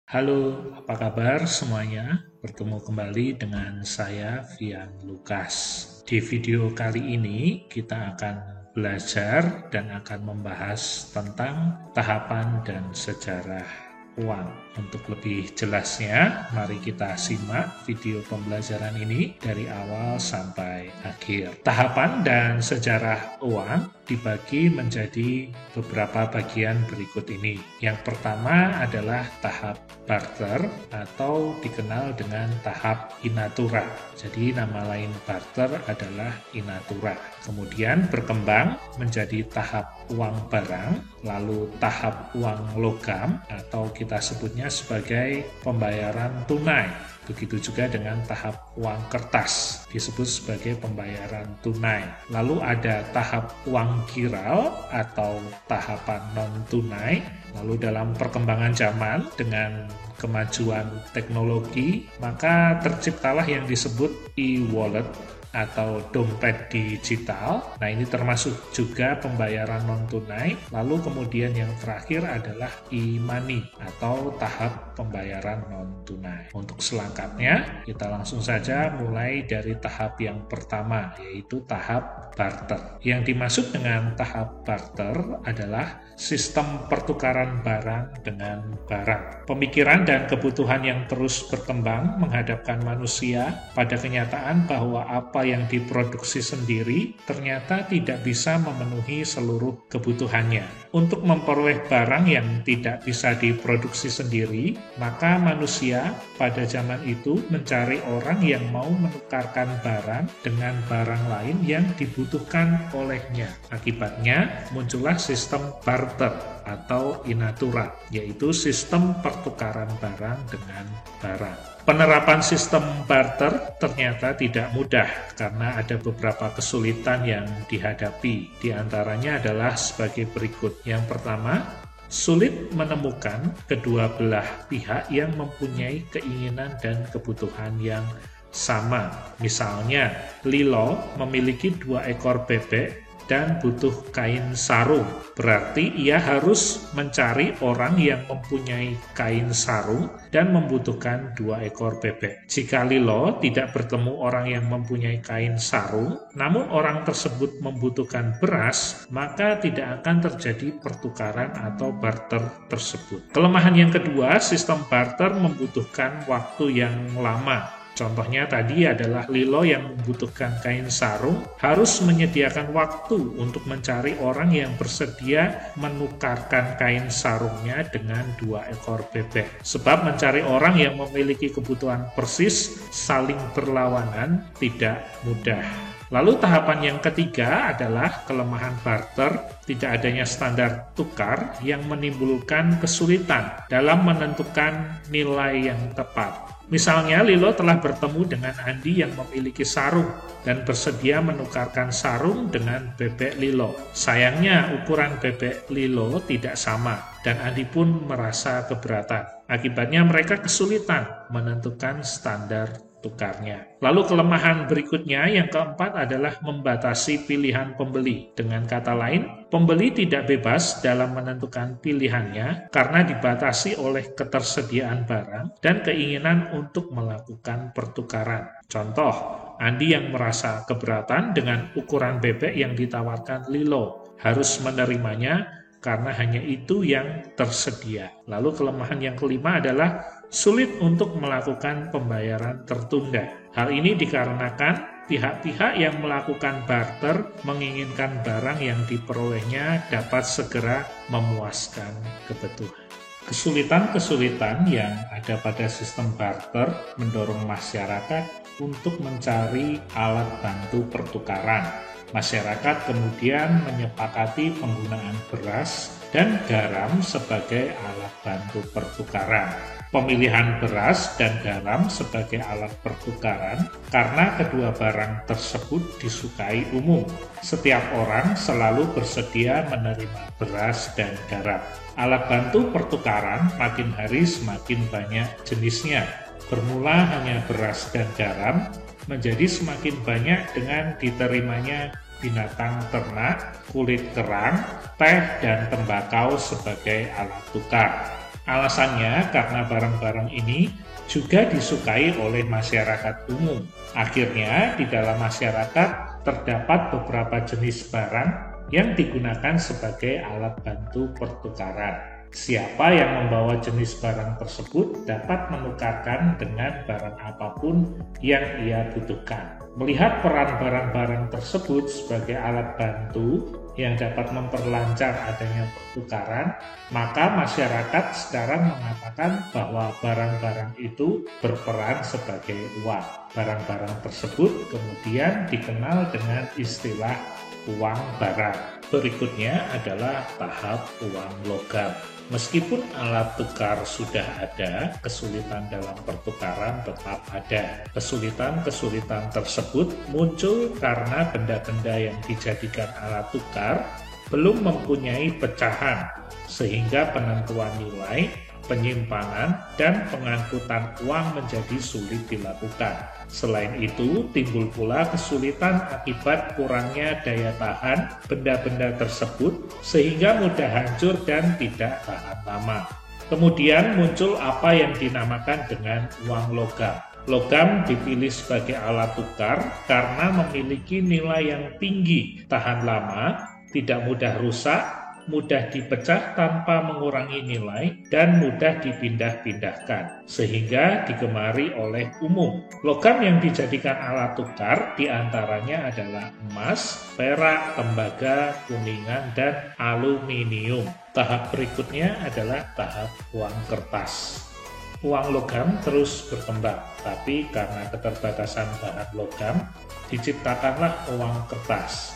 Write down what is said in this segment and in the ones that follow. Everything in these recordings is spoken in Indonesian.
Halo, apa kabar semuanya? Bertemu kembali dengan saya, Vian Lukas. Di video kali ini, kita akan belajar dan akan membahas tentang tahapan dan sejarah uang. Untuk lebih jelasnya, mari kita simak video pembelajaran ini dari awal sampai akhir. Tahapan dan sejarah uang dibagi menjadi beberapa bagian berikut ini. Yang pertama adalah tahap barter atau dikenal dengan tahap inatura. Jadi nama lain barter adalah inatura. Kemudian berkembang menjadi tahap uang barang, lalu tahap uang logam atau kita sebutnya sebagai pembayaran tunai. Begitu juga dengan tahap uang kertas, disebut sebagai pembayaran tunai. Lalu ada tahap uang giral atau tahapan non-tunai. Lalu dalam perkembangan zaman dengan kemajuan teknologi, maka terciptalah yang disebut e-wallet atau dompet digital. Nah, ini termasuk juga pembayaran non-tunai. Lalu kemudian yang terakhir adalah e-money atau tahap pembayaran non-tunai. Untuk selengkapnya, kita langsung saja mulai dari tahap yang pertama, yaitu tahap barter. Yang dimaksud dengan tahap barter adalah sistem pertukaran barang dengan barang. Pemikiran dan kebutuhan yang terus berkembang menghadapkan manusia pada kenyataan bahwa apa yang diproduksi sendiri ternyata tidak bisa memenuhi seluruh kebutuhannya. Untuk memperoleh barang yang tidak bisa diproduksi sendiri, maka manusia pada zaman itu mencari orang yang mau menukarkan barang dengan barang lain yang dibutuhkan olehnya. Akibatnya muncullah sistem barter atau inatura, yaitu sistem pertukaran barang dengan barang. Penerapan sistem barter ternyata tidak mudah karena ada beberapa kesulitan yang dihadapi. Di antaranya adalah sebagai berikut. Yang pertama, sulit menemukan kedua belah pihak yang mempunyai keinginan dan kebutuhan yang sama. Misalnya, Lilo memiliki 2 ekor bebek dan butuh kain sarung. Berarti ia harus mencari orang yang mempunyai kain sarung dan membutuhkan 2 ekor bebek. Jika Lilo tidak bertemu orang yang mempunyai kain sarung, namun orang tersebut membutuhkan beras, maka tidak akan terjadi pertukaran atau barter tersebut. Kelemahan yang kedua, sistem barter membutuhkan waktu yang lama. Contohnya tadi adalah Lilo yang membutuhkan kain sarung harus menyediakan waktu untuk mencari orang yang bersedia menukarkan kain sarungnya dengan 2 ekor bebek. Sebab mencari orang yang memiliki kebutuhan persis saling berlawanan tidak mudah. Lalu tahapan yang ketiga adalah kelemahan barter, tidak adanya standar tukar yang menimbulkan kesulitan dalam menentukan nilai yang tepat. Misalnya, Lilo telah bertemu dengan Andi yang memiliki sarung dan bersedia menukarkan sarung dengan bebek Lilo. Sayangnya, ukuran bebek Lilo tidak sama dan Andi pun merasa keberatan. Akibatnya mereka kesulitan menentukan standar tukarnya. Lalu kelemahan berikutnya yang keempat adalah membatasi pilihan pembeli. Dengan kata lain, pembeli tidak bebas dalam menentukan pilihannya karena dibatasi oleh ketersediaan barang dan keinginan untuk melakukan pertukaran. Contoh, Andi yang merasa keberatan dengan ukuran bebek yang ditawarkan Lilo harus menerimanya karena hanya itu yang tersedia. Lalu kelemahan yang kelima adalah sulit untuk melakukan pembayaran tertunda. Hal ini dikarenakan pihak-pihak yang melakukan barter menginginkan barang yang diperolehnya dapat segera memuaskan kebutuhan. Kesulitan-kesulitan yang ada pada sistem barter mendorong masyarakat untuk mencari alat bantu pertukaran. Masyarakat kemudian menyepakati penggunaan beras dan garam sebagai alat bantu pertukaran. Pemilihan beras dan garam sebagai alat pertukaran karena kedua barang tersebut disukai umum. Setiap orang selalu bersedia menerima beras dan garam. Alat bantu pertukaran makin hari semakin banyak jenisnya. Bermula hanya beras dan garam, menjadi semakin banyak dengan diterimanya binatang ternak, kulit kerang, teh, dan tembakau sebagai alat tukar. Alasannya karena barang-barang ini juga disukai oleh masyarakat umum. Akhirnya di dalam masyarakat terdapat beberapa jenis barang yang digunakan sebagai alat bantu pertukaran. Siapa yang membawa jenis barang tersebut dapat menukarkan dengan barang apapun yang ia butuhkan. Melihat peran barang-barang tersebut sebagai alat bantu yang dapat memperlancar adanya pertukaran, maka masyarakat sekarang mengatakan bahwa barang-barang itu berperan sebagai uang. Barang-barang tersebut kemudian dikenal dengan istilah uang barang. Berikutnya adalah tahap uang logam. Meskipun alat tukar sudah ada, kesulitan dalam pertukaran tetap ada. Kesulitan-kesulitan tersebut muncul karena benda-benda yang dijadikan alat tukar belum mempunyai pecahan, sehingga penentuan nilai, penyimpanan, dan pengangkutan uang menjadi sulit dilakukan. Selain itu, timbul pula kesulitan akibat kurangnya daya tahan benda-benda tersebut sehingga mudah hancur dan tidak tahan lama. Kemudian muncul apa yang dinamakan dengan uang logam. Logam dipilih sebagai alat tukar karena memiliki nilai yang tinggi, tahan lama, tidak mudah rusak, mudah dipecah tanpa mengurangi nilai, dan mudah dipindah-pindahkan, sehingga digemari oleh umum. Logam yang dijadikan alat tukar diantaranya adalah emas, perak, tembaga, kuningan, dan aluminium. Tahap berikutnya adalah tahap uang kertas. Uang logam terus berkembang, tapi karena keterbatasan bahan logam, diciptakanlah uang kertas.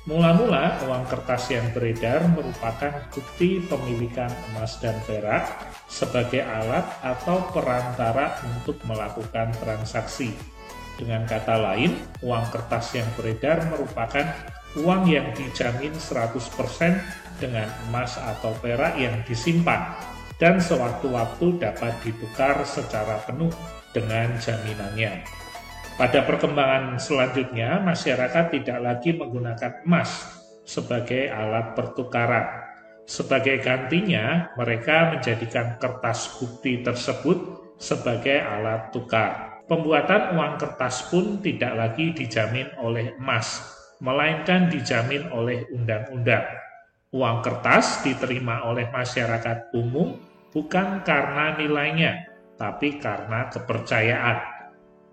Mula-mula, uang kertas yang beredar merupakan bukti pemilikan emas dan perak sebagai alat atau perantara untuk melakukan transaksi. Dengan kata lain, uang kertas yang beredar merupakan uang yang dijamin 100% dengan emas atau perak yang disimpan, dan sewaktu-waktu dapat ditukar secara penuh dengan jaminannya. Pada perkembangan selanjutnya, masyarakat tidak lagi menggunakan emas sebagai alat pertukaran. Sebagai gantinya, mereka menjadikan kertas bukti tersebut sebagai alat tukar. Pembuatan uang kertas pun tidak lagi dijamin oleh emas, melainkan dijamin oleh undang-undang. Uang kertas diterima oleh masyarakat umum bukan karena nilainya, tapi karena kepercayaan.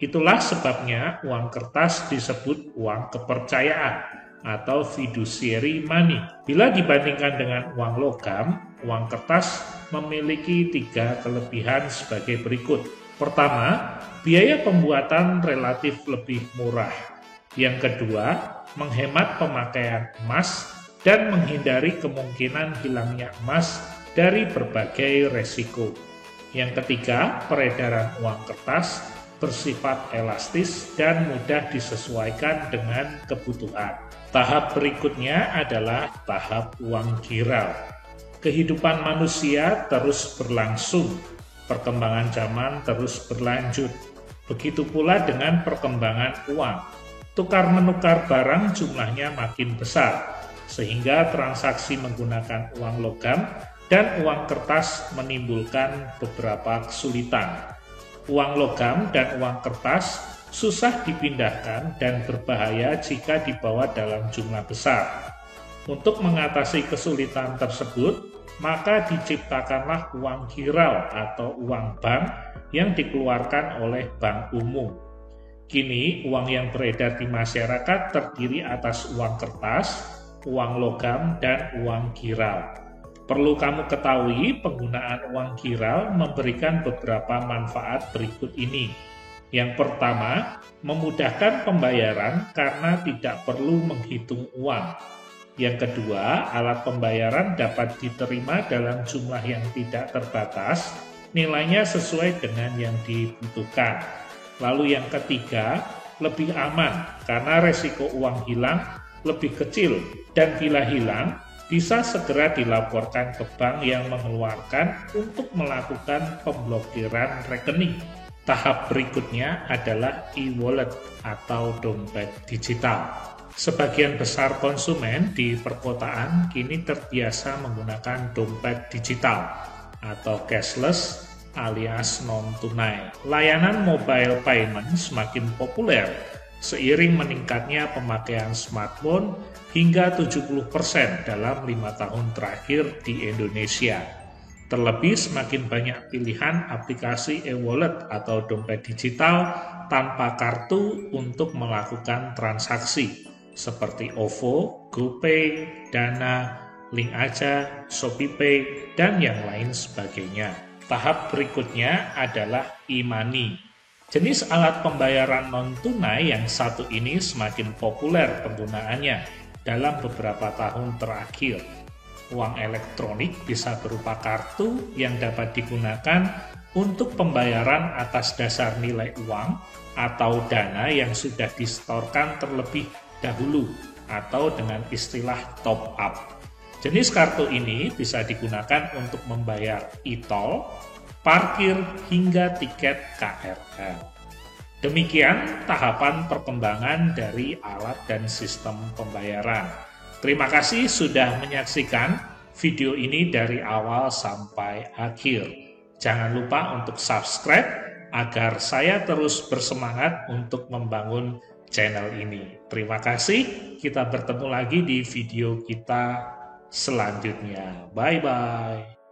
Itulah sebabnya uang kertas disebut uang kepercayaan atau fiduciary money. Bila dibandingkan dengan uang logam, uang kertas memiliki 3 kelebihan sebagai berikut. Pertama, biaya pembuatan relatif lebih murah. Yang kedua, menghemat pemakaian emas dan menghindari kemungkinan hilangnya emas dari berbagai resiko. Yang ketiga, peredaran uang kertas bersifat elastis dan mudah disesuaikan dengan kebutuhan. Tahap berikutnya adalah tahap uang giral. Kehidupan manusia terus berlangsung, perkembangan zaman terus berlanjut. Begitu pula dengan perkembangan uang. Tukar-menukar barang jumlahnya makin besar, sehingga transaksi menggunakan uang logam dan uang kertas menimbulkan beberapa kesulitan. Uang logam dan uang kertas susah dipindahkan dan berbahaya jika dibawa dalam jumlah besar. Untuk mengatasi kesulitan tersebut, maka diciptakanlah uang giral atau uang bank yang dikeluarkan oleh bank umum. Kini, uang yang beredar di masyarakat terdiri atas uang kertas, uang logam, dan uang giral. Perlu kamu ketahui, penggunaan uang giral memberikan beberapa manfaat berikut ini. Yang pertama, memudahkan pembayaran karena tidak perlu menghitung uang. Yang kedua, alat pembayaran dapat diterima dalam jumlah yang tidak terbatas, nilainya sesuai dengan yang dibutuhkan. Lalu yang ketiga, lebih aman karena resiko uang hilang lebih kecil, dan bila hilang, bisa segera dilaporkan ke bank yang mengeluarkan untuk melakukan pemblokiran rekening. Tahap berikutnya adalah e-wallet atau dompet digital. Sebagian besar konsumen di perkotaan kini terbiasa menggunakan dompet digital. atau cashless alias non-tunai. Layanan mobile payment semakin populer seiring meningkatnya pemakaian smartphone hingga 70% dalam 5 tahun terakhir di Indonesia. Terlebih semakin banyak pilihan aplikasi e-wallet atau dompet digital tanpa kartu untuk melakukan transaksi seperti OVO, GoPay, Dana, Link Aja, ShopeePay, dan yang lain sebagainya. Tahap berikutnya adalah e-money. Jenis alat pembayaran non-tunai yang satu ini semakin populer penggunaannya dalam beberapa tahun terakhir. Uang elektronik bisa berupa kartu yang dapat digunakan untuk pembayaran atas dasar nilai uang atau dana yang sudah disetorkan terlebih dahulu atau dengan istilah top up. Jenis kartu ini bisa digunakan untuk membayar e-tol, parkir, hingga tiket KRL. Demikian tahapan perkembangan dari alat dan sistem pembayaran. Terima kasih sudah menyaksikan video ini dari awal sampai akhir. Jangan lupa untuk subscribe agar saya terus bersemangat untuk membangun channel ini. Terima kasih, kita bertemu lagi di video kita selanjutnya. Bye-bye.